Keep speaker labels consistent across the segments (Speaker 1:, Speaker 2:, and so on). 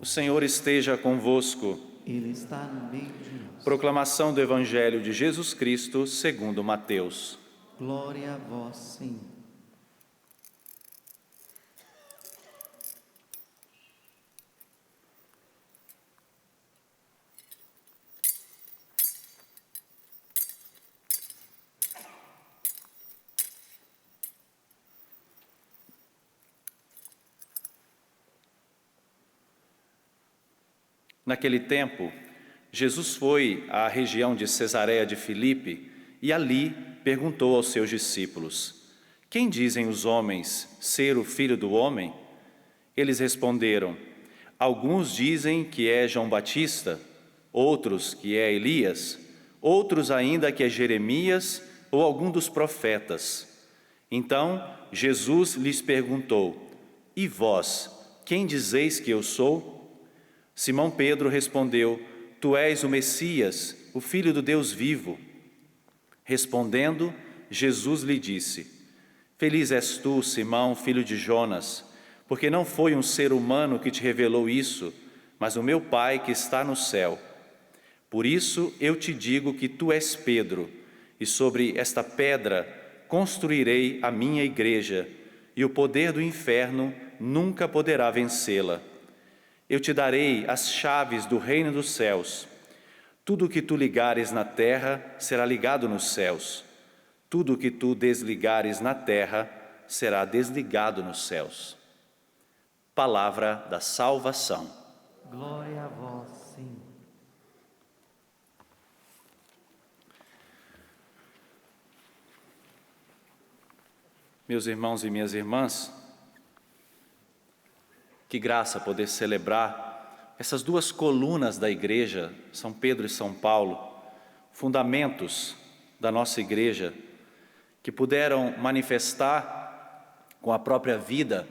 Speaker 1: O Senhor esteja convosco.
Speaker 2: Ele está no meio de nós.
Speaker 1: Proclamação do Evangelho de Jesus Cristo segundo Mateus.
Speaker 2: Glória a vós, Senhor.
Speaker 1: Naquele tempo, Jesus foi à região de Cesareia de Filipe e ali perguntou aos seus discípulos: Quem dizem os homens ser o Filho do Homem? Eles responderam: Alguns dizem que é João Batista, outros que é Elias, outros ainda que é Jeremias ou algum dos profetas. Então Jesus lhes perguntou: E vós, quem dizeis que eu sou? Simão Pedro respondeu: Tu és o Messias, o Filho do Deus vivo. Respondendo, Jesus lhe disse: Feliz és tu, Simão, filho de Jonas, porque não foi um ser humano que te revelou isso, mas o meu Pai que está no céu. Por isso eu te digo que tu és Pedro, e sobre esta pedra construirei a minha igreja, e o poder do inferno nunca poderá vencê-la. Eu te darei as chaves do reino dos céus. Tudo o que tu ligares na terra será ligado nos céus. Tudo o que tu desligares na terra será desligado nos céus. Palavra da salvação.
Speaker 2: Glória a vós, Senhor.
Speaker 1: Meus irmãos e minhas irmãs, que graça poder celebrar essas duas colunas da igreja, São Pedro e São Paulo, fundamentos da nossa igreja, que puderam manifestar com a própria vida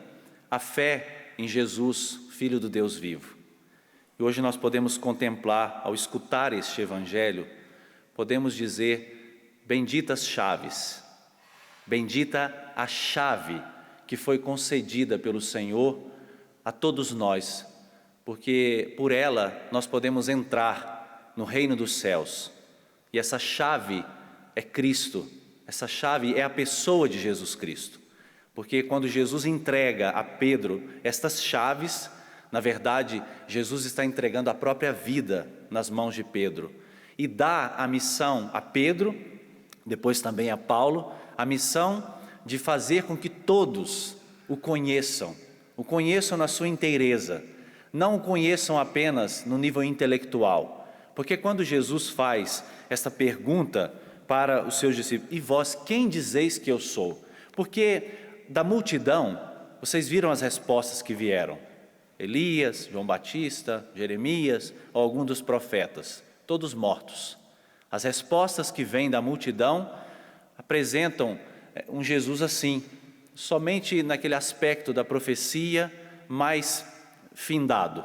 Speaker 1: a fé em Jesus, Filho do Deus vivo. E hoje nós podemos contemplar, ao escutar este Evangelho, podemos dizer: benditas chaves, bendita a chave que foi concedida pelo Senhor a todos nós, porque por ela nós podemos entrar no reino dos céus. E essa chave é Cristo, essa chave é a pessoa de Jesus Cristo. Porque quando Jesus entrega a Pedro estas chaves, na verdade, Jesus está entregando a própria vida nas mãos de Pedro. E dá a missão a Pedro, depois também a Paulo, a missão de fazer com que todos o conheçam na sua inteireza, não o conheçam apenas no nível intelectual. Porque quando Jesus faz esta pergunta para os seus discípulos: E vós, quem dizeis que eu sou? Porque da multidão, vocês viram as respostas que vieram: Elias, João Batista, Jeremias ou algum dos profetas, todos mortos. As respostas que vêm da multidão apresentam um Jesus assim, somente naquele aspecto da profecia mais findado.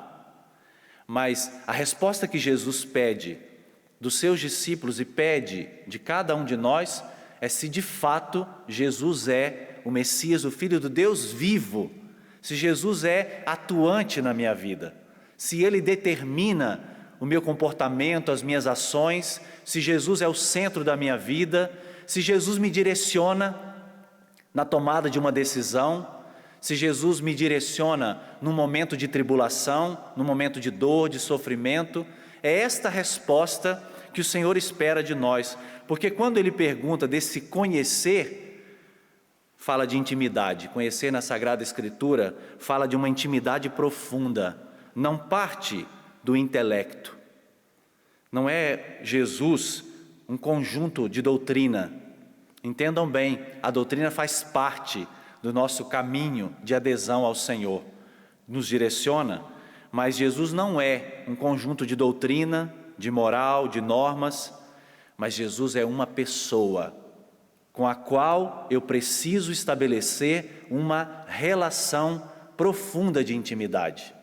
Speaker 1: Mas a resposta que Jesus pede dos seus discípulos e pede de cada um de nós é se de fato Jesus é o Messias, o Filho do Deus vivo, se Jesus é atuante na minha vida, se Ele determina o meu comportamento, as minhas ações, se Jesus é o centro da minha vida, se Jesus me direciona na tomada de uma decisão, se Jesus me direciona num momento de tribulação, num momento de dor, de sofrimento. É esta resposta que o Senhor espera de nós, porque quando Ele pergunta desse conhecer, fala de intimidade. Conhecer na Sagrada Escritura fala de uma intimidade profunda, não parte do intelecto. Não é Jesus um conjunto de doutrina. Entendam bem, a doutrina faz parte do nosso caminho de adesão ao Senhor, nos direciona, mas Jesus não é um conjunto de doutrina, de moral, de normas, mas Jesus é uma pessoa com a qual eu preciso estabelecer uma relação profunda de intimidade.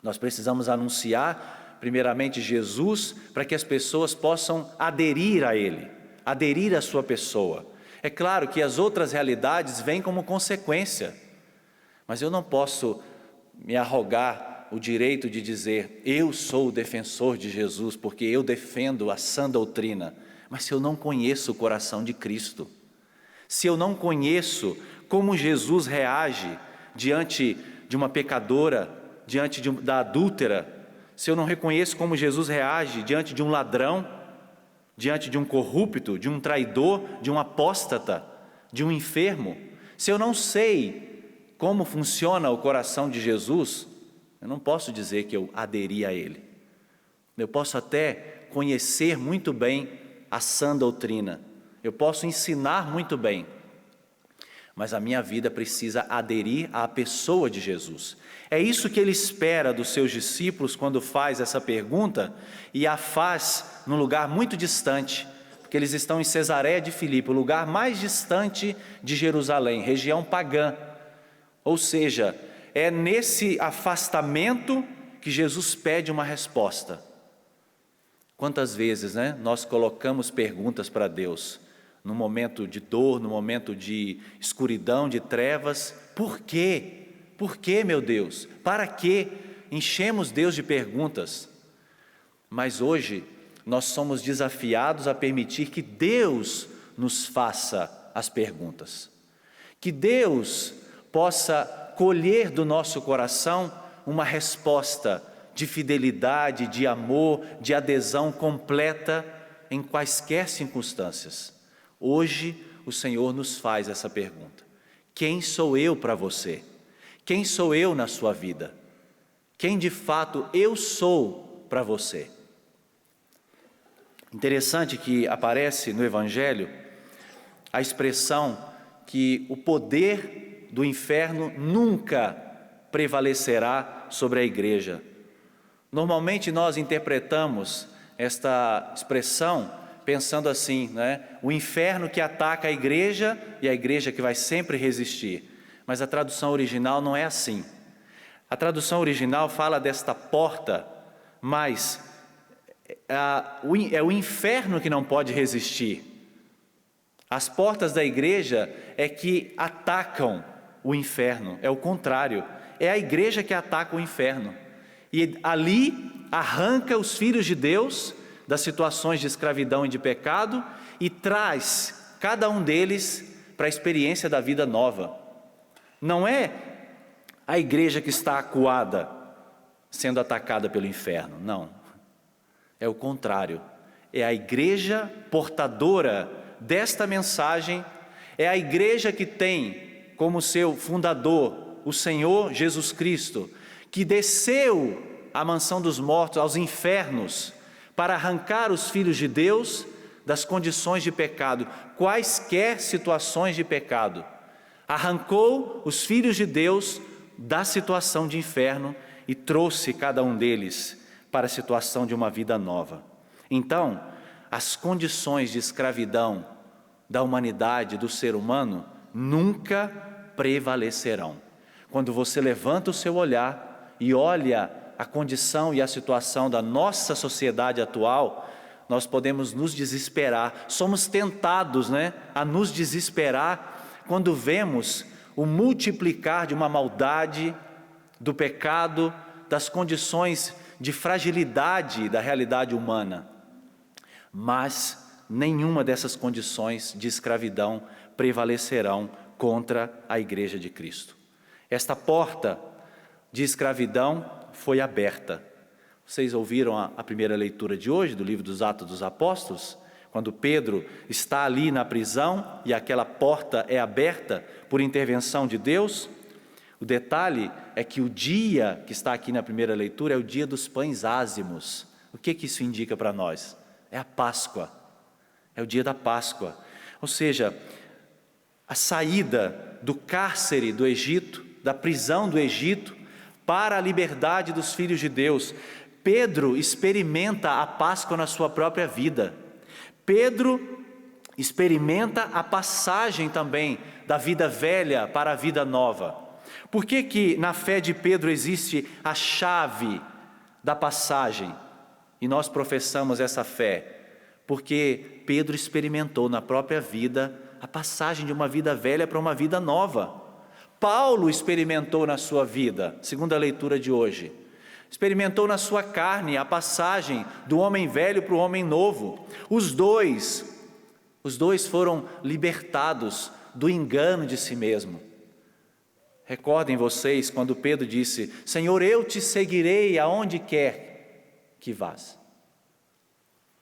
Speaker 1: Nós precisamos anunciar, primeiramente, Jesus, para que as pessoas possam aderir a Ele, aderir à sua pessoa. É claro que as outras realidades vêm como consequência, mas eu não posso me arrogar o direito de dizer, eu sou o defensor de Jesus, porque eu defendo a sã doutrina, mas se eu não conheço o coração de Cristo, se eu não conheço como Jesus reage diante de uma pecadora, diante da adúltera, se eu não reconheço como Jesus reage diante de um ladrão, diante de um corrupto, de um traidor, de um apóstata, de um enfermo, se eu não sei como funciona o coração de Jesus, eu não posso dizer que eu aderi a Ele. Eu posso até conhecer muito bem a sã doutrina, eu posso ensinar muito bem, mas a minha vida precisa aderir à pessoa de Jesus. É isso que Ele espera dos seus discípulos quando faz essa pergunta, e a faz num lugar muito distante, porque eles estão em Cesareia de Filipe, o lugar mais distante de Jerusalém, região pagã. Ou seja, é nesse afastamento que Jesus pede uma resposta. Quantas vezes, nós colocamos perguntas para Deus, no momento de dor, no momento de escuridão, de trevas: por quê? Por quê, meu Deus? Para quê? Enchemos Deus de perguntas. Mas hoje nós somos desafiados a permitir que Deus nos faça as perguntas, que Deus possa colher do nosso coração uma resposta de fidelidade, de amor, de adesão completa em quaisquer circunstâncias. Hoje o Senhor nos faz essa pergunta: quem sou eu para você? Quem sou eu na sua vida? Quem de fato eu sou para você? Interessante que aparece no Evangelho a expressão que o poder do inferno nunca prevalecerá sobre a igreja. Normalmente nós interpretamos esta expressão pensando assim, o inferno que ataca a igreja e a igreja que vai sempre resistir. Mas a tradução original não é assim. A tradução original fala desta porta, mas é o inferno que não pode resistir. As portas da igreja é que atacam o inferno, é o contrário. É a igreja que ataca o inferno. E ali arranca os filhos de Deus das situações de escravidão e de pecado e traz cada um deles para a experiência da vida nova. Não é a igreja que está acuada sendo atacada pelo inferno, não. É o contrário. É a igreja portadora desta mensagem, é a igreja que tem como seu fundador o Senhor Jesus Cristo, que desceu à mansão dos mortos, aos infernos, para arrancar os filhos de Deus das condições de pecado, quaisquer situações de pecado. Arrancou os filhos de Deus da situação de inferno e trouxe cada um deles para a situação de uma vida nova. Então, as condições de escravidão da humanidade, do ser humano, nunca prevalecerão. Quando você levanta o seu olhar e olha a condição e a situação da nossa sociedade atual, nós podemos nos desesperar. Somos tentados, a nos desesperar quando vemos o multiplicar de uma maldade, do pecado, das condições de fragilidade da realidade humana. Mas nenhuma dessas condições de escravidão prevalecerão contra a Igreja de Cristo. Esta porta de escravidão foi aberta. Vocês ouviram a primeira leitura de hoje do livro dos Atos dos Apóstolos? Quando Pedro está ali na prisão e aquela porta é aberta por intervenção de Deus. O detalhe é que o dia que está aqui na primeira leitura é o dia dos pães ázimos. O que isso indica para nós? É a Páscoa, é o dia da Páscoa. Ou seja, a saída do cárcere do Egito, da prisão do Egito, para a liberdade dos filhos de Deus. Pedro experimenta a Páscoa na sua própria vida. Pedro experimenta a passagem também da vida velha para a vida nova. Por que na fé de Pedro existe a chave da passagem? E nós professamos essa fé, porque Pedro experimentou na própria vida a passagem de uma vida velha para uma vida nova. Paulo experimentou na sua vida, segundo a leitura de hoje. experimentou na sua carne a passagem do homem velho para o homem novo. Os dois foram libertados do engano de si mesmo. Recordem vocês quando Pedro disse: Senhor, eu te seguirei aonde quer que vás.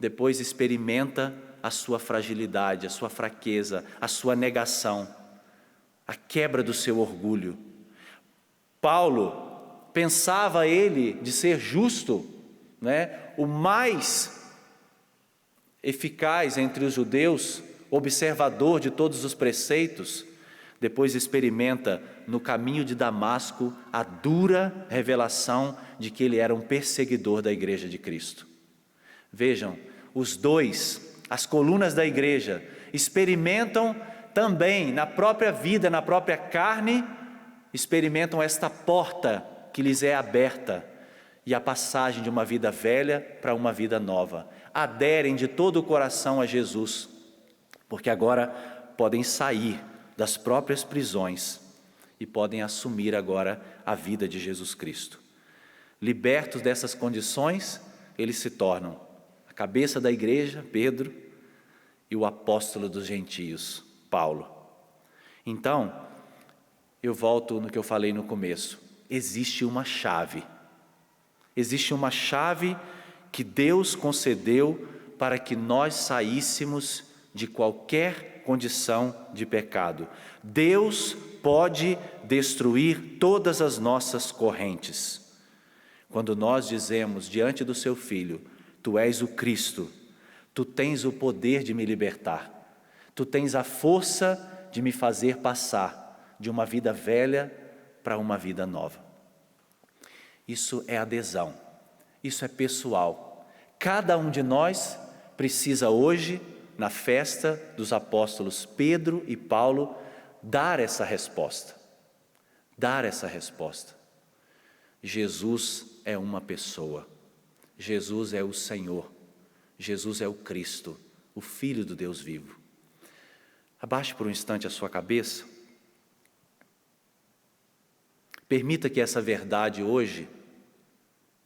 Speaker 1: Depois experimenta a sua fragilidade, a sua fraqueza, a sua negação, a quebra do seu orgulho. Paulo pensava ele de ser justo, o mais eficaz entre os judeus, observador de todos os preceitos. Depois experimenta no caminho de Damasco a dura revelação de que ele era um perseguidor da igreja de Cristo. Vejam, os dois, as colunas da igreja, experimentam também na própria vida, na própria carne, experimentam esta porta que lhes é aberta e a passagem de uma vida velha para uma vida nova. Aderem de todo o coração a Jesus, porque agora podem sair das próprias prisões e podem assumir agora a vida de Jesus Cristo. Libertos dessas condições, eles se tornam a cabeça da igreja, Pedro, e o apóstolo dos gentios, Paulo. Então, eu volto no que eu falei no começo. Existe uma chave que Deus concedeu para que nós saíssemos de qualquer condição de pecado. Deus pode destruir todas as nossas correntes. Quando nós dizemos diante do seu Filho: Tu és o Cristo, Tu tens o poder de me libertar, Tu tens a força de me fazer passar de uma vida velha para uma vida nova. Isso é adesão, isso é pessoal. Cada um de nós precisa hoje, na festa dos apóstolos Pedro e Paulo, dar essa resposta. Jesus é uma pessoa, Jesus é o Senhor, Jesus é o Cristo, o Filho do Deus vivo. Abaixe por um instante a sua cabeça. Permita que essa verdade hoje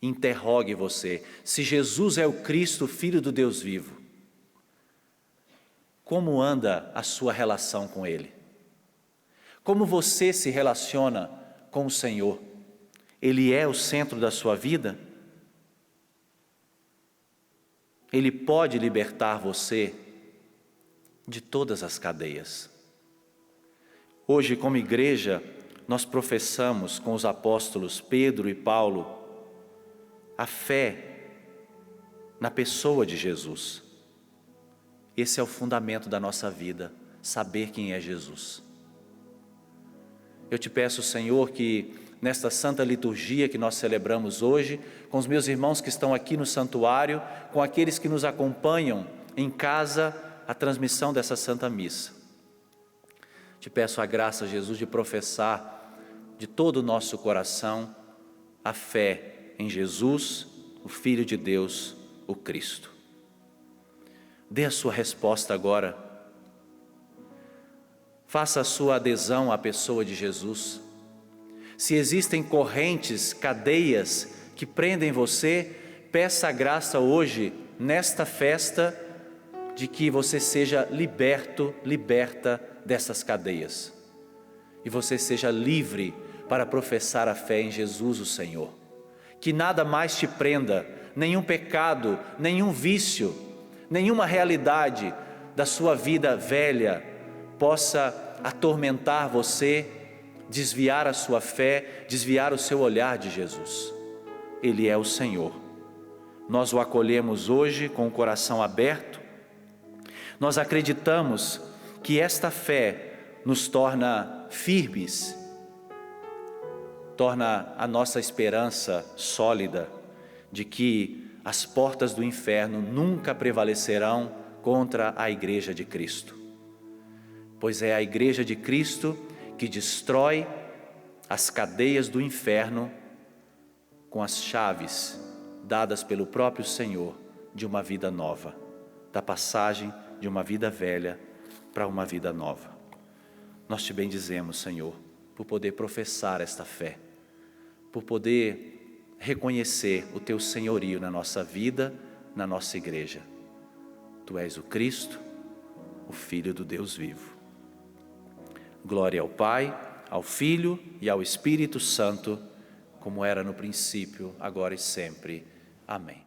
Speaker 1: interrogue você. Se Jesus é o Cristo, Filho do Deus vivo, como anda a sua relação com Ele? Como você se relaciona com o Senhor? Ele é o centro da sua vida? Ele pode libertar você de todas as cadeias. Hoje, como igreja, nós professamos com os apóstolos Pedro e Paulo a fé na pessoa de Jesus. Esse é o fundamento da nossa vida, saber quem é Jesus. Eu te peço, Senhor, que nesta santa liturgia que nós celebramos hoje, com os meus irmãos que estão aqui no santuário, com aqueles que nos acompanham em casa, a transmissão dessa santa missa. Te peço a graça, Jesus, de professar de todo o nosso coração a fé em Jesus, o Filho de Deus, o Cristo. Dê a sua resposta agora. Faça a sua adesão à pessoa de Jesus. Se existem correntes, cadeias que prendem você, peça a graça hoje, nesta festa, de que você seja liberta dessas cadeias. E você seja livre para professar a fé em Jesus, o Senhor. Que nada mais te prenda, nenhum pecado, nenhum vício, nenhuma realidade da sua vida velha possa atormentar você, desviar a sua fé, desviar o seu olhar de Jesus. Ele é o Senhor. Nós o acolhemos hoje com o coração aberto. Nós acreditamos que esta fé nos torna firmes, torna a nossa esperança sólida de que as portas do inferno nunca prevalecerão contra a Igreja de Cristo. Pois é a Igreja de Cristo que destrói as cadeias do inferno com as chaves dadas pelo próprio Senhor de uma vida nova, da passagem de uma vida velha para uma vida nova. Nós te bendizemos, Senhor, por poder professar esta fé, por poder reconhecer o teu senhorio na nossa vida, na nossa igreja. Tu és o Cristo, o Filho do Deus vivo. Glória ao Pai, ao Filho e ao Espírito Santo, como era no princípio, agora e sempre. Amém.